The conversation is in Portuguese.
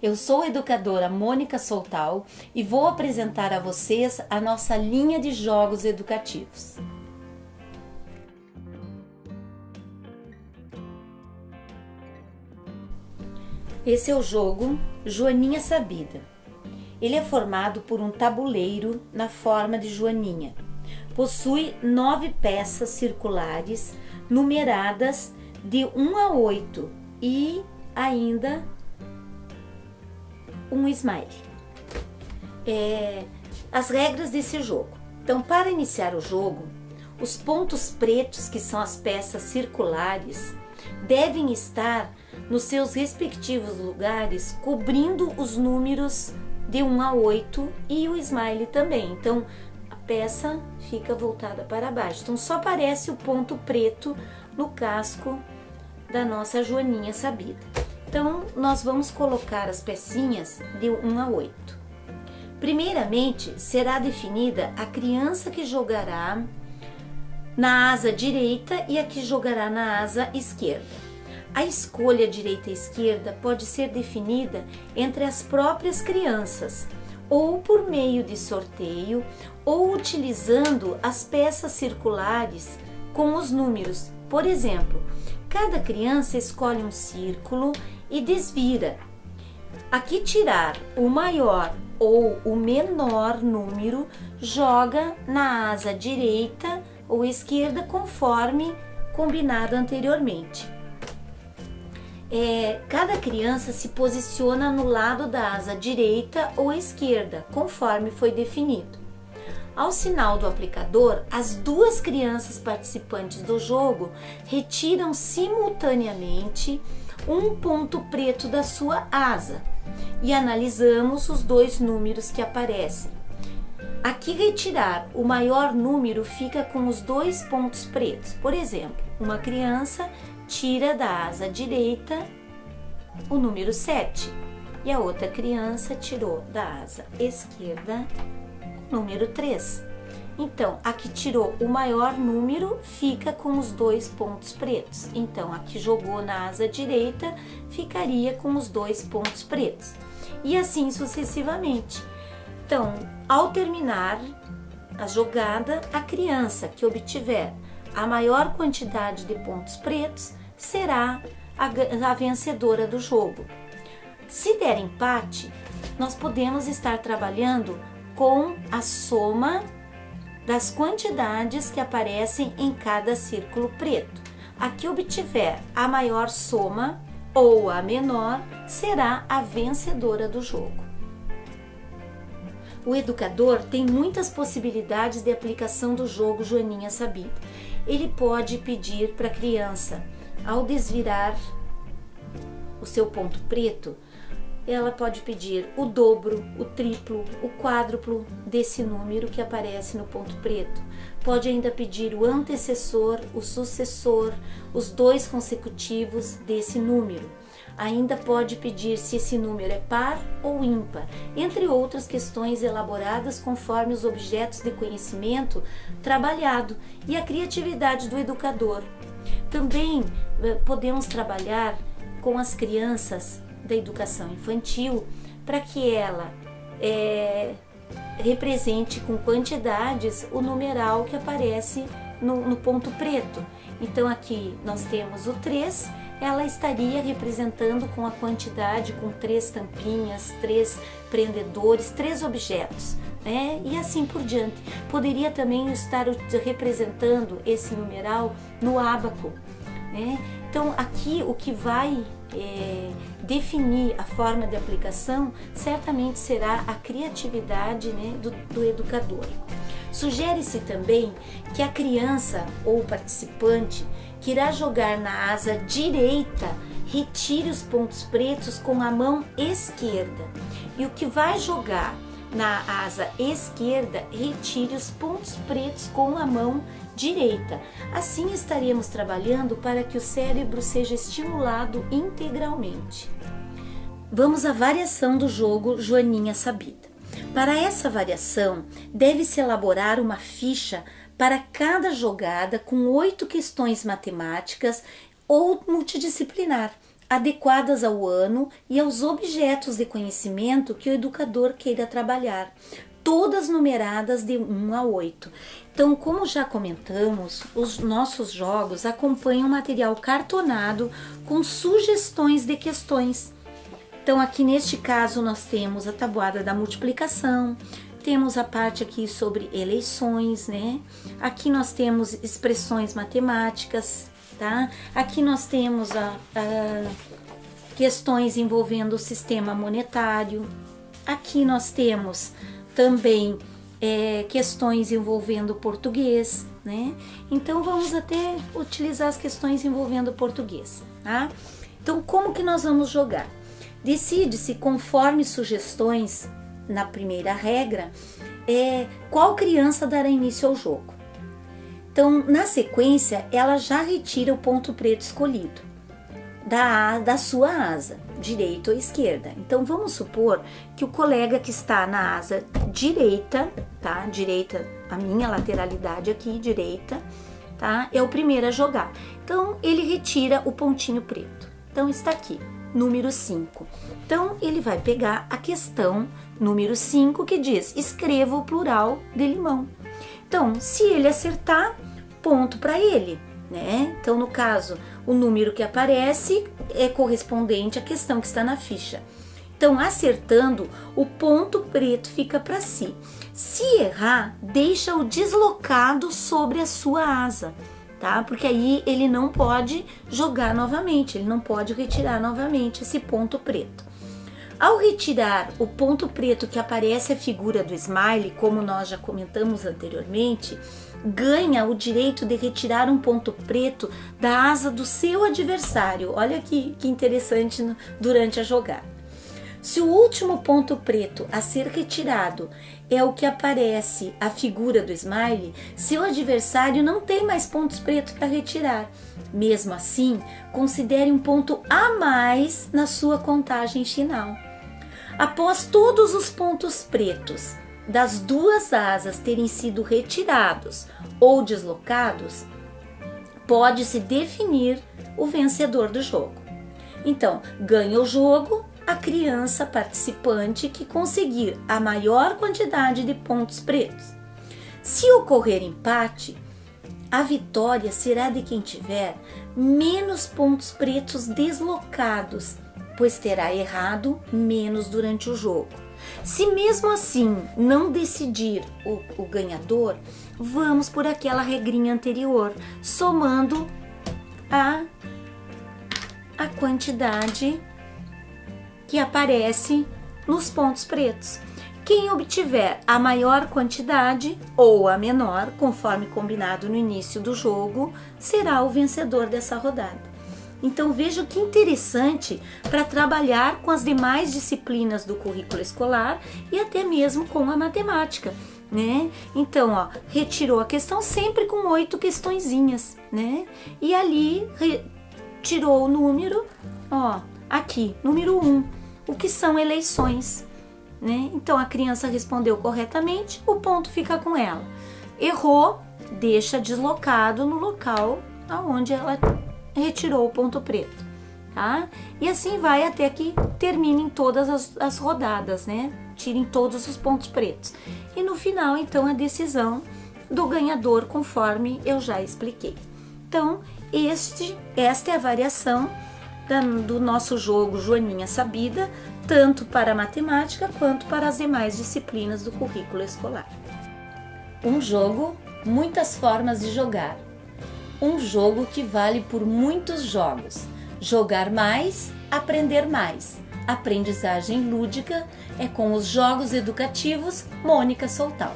Eu sou a educadora Mônica Soltal e vou apresentar a vocês a nossa linha de jogos educativos. Esse é o jogo Joaninha Sabida. Ele é formado por um tabuleiro na forma de joaninha. Possui 9 peças circulares numeradas de 1 a 8 e ainda um smile. As regras desse jogo. Então, para iniciar o jogo, os pontos pretos, que são as peças circulares, devem estar nos seus respectivos lugares, cobrindo os números de 1 a 8 e o smile também. Então, a peça fica voltada para baixo. Então, só aparece o ponto preto no casco da nossa Joaninha Sabida. Então, nós vamos colocar as pecinhas de 1 a 8. Primeiramente, será definida a criança que jogará na asa direita e a que jogará na asa esquerda. A escolha direita e esquerda pode ser definida entre as próprias crianças, ou por meio de sorteio, ou utilizando as peças circulares com os números. Por exemplo, cada criança escolhe um círculo e desvira. A que tirar o maior ou o menor número, joga na asa direita ou esquerda, conforme combinado anteriormente. Cada criança se posiciona no lado da asa direita ou esquerda, conforme foi definido. Ao sinal do aplicador, as duas crianças participantes do jogo retiram simultaneamente um ponto preto da sua asa e analisamos os dois números que aparecem. A que retirar o maior número fica com os dois pontos pretos. Por exemplo, uma criança tira da asa direita o número 7 e a outra criança tirou da asa esquerda o número 3. Então, a que tirou o maior número fica com os dois pontos pretos. Então, a que jogou na asa direita ficaria com os dois pontos pretos. E assim sucessivamente. Então, ao terminar a jogada, a criança que obtiver a maior quantidade de pontos pretos será a vencedora do jogo. Se der empate, nós podemos estar trabalhando com a soma das quantidades que aparecem em cada círculo preto. A que obtiver a maior soma ou a menor será a vencedora do jogo. O educador tem muitas possibilidades de aplicação do jogo Joaninha Sabida. Ele pode pedir para a criança, ao desvirar o seu ponto preto, ela pode pedir o dobro, o triplo, o quádruplo desse número que aparece no ponto preto. Pode ainda pedir o antecessor, o sucessor, os dois consecutivos desse número. Ainda pode pedir se esse número é par ou ímpar, entre outras questões elaboradas conforme os objetos de conhecimento trabalhado e a criatividade do educador. Também podemos trabalhar com as crianças da educação infantil para que ela represente com quantidades o numeral que aparece no ponto preto. Então aqui nós temos o 3, ela estaria representando com a quantidade, com 3 tampinhas, 3 prendedores, 3 objetos, né? E assim por diante. Poderia também estar representando esse numeral no ábaco, né? Então aqui o que vai definir a forma de aplicação certamente será a criatividade, né, do educador. Sugere-se também que a criança ou participante que irá jogar na asa direita retire os pontos pretos com a mão esquerda e o que vai jogar na asa esquerda retire os pontos pretos com a mão direita. Assim estaremos trabalhando para que o cérebro seja estimulado integralmente. Vamos à variação do jogo Joaninha Sabida. Para essa variação, deve-se elaborar uma ficha para cada jogada com 8 questões matemáticas ou multidisciplinar, adequadas ao ano e aos objetos de conhecimento que o educador queira trabalhar, todas numeradas de 1 a 8. Então, como já comentamos, os nossos jogos acompanham material cartonado com sugestões de questões. Então, aqui neste caso, nós temos a tabuada da multiplicação, temos a parte aqui sobre eleições, né? Aqui nós temos expressões matemáticas, tá? Aqui nós temos questões envolvendo o sistema monetário. Aqui nós temos também questões envolvendo o português, né? Então vamos até utilizar as questões envolvendo o português, tá? Então como que nós vamos jogar? Decide-se conforme sugestões na primeira regra qual criança dará início ao jogo. Então na sequência ela já retira o ponto preto escolhido da sua asa, direita ou esquerda. Então vamos supor que o colega que está na asa direita, tá? Direita, a minha lateralidade aqui, direita, tá? É o primeiro a jogar. Então ele retira o pontinho preto. Então está aqui, número 5. Então ele vai pegar a questão número 5 que diz: escreva o plural de limão. Então, se ele acertar, ponto para ele, né? Então, no caso, o número que aparece é correspondente à questão que está na ficha. Então, acertando, o ponto preto fica para si. Se errar, deixa-o deslocado sobre a sua asa, tá? Porque aí ele não pode jogar novamente, ele não pode retirar novamente esse ponto preto. Ao retirar o ponto preto que aparece a figura do smiley, como nós já comentamos anteriormente, ganha o direito de retirar um ponto preto da asa do seu adversário. Olha que interessante durante a jogada. Se o último ponto preto a ser retirado é o que aparece a figura do smiley, seu adversário não tem mais pontos pretos para retirar. Mesmo assim, considere um ponto a mais na sua contagem final. Após todos os pontos pretos das duas asas terem sido retirados ou deslocados, pode-se definir o vencedor do jogo. Então, ganha o jogo a criança participante que conseguir a maior quantidade de pontos pretos. Se ocorrer empate, a vitória será de quem tiver menos pontos pretos deslocados, pois terá errado menos durante o jogo. Se mesmo assim não decidir o ganhador, vamos por aquela regrinha anterior, somando a quantidade que aparece nos pontos pretos. Quem obtiver a maior quantidade ou a menor, conforme combinado no início do jogo, será o vencedor dessa rodada. Então veja que interessante para trabalhar com as demais disciplinas do currículo escolar e até mesmo com a matemática, né? Então, ó, retirou a questão sempre com 8 questõezinhas, né? E ali tirou o número, ó, aqui, número 1, o que são eleições, né? Então a criança respondeu corretamente, o ponto fica com ela. Errou, deixa deslocado no local aonde ela retirou o ponto preto, tá? E assim vai até que terminem todas as rodadas, né? Tirem todos os pontos pretos. E no final, então, a decisão do ganhador, conforme eu já expliquei. Então, esta é a variação do nosso jogo Joaninha Sabida, tanto para a matemática quanto para as demais disciplinas do currículo escolar. Um jogo, muitas formas de jogar. Um jogo que vale por muitos jogos. Jogar mais, aprender mais. Aprendizagem lúdica é com os jogos educativos Mônica Soltal.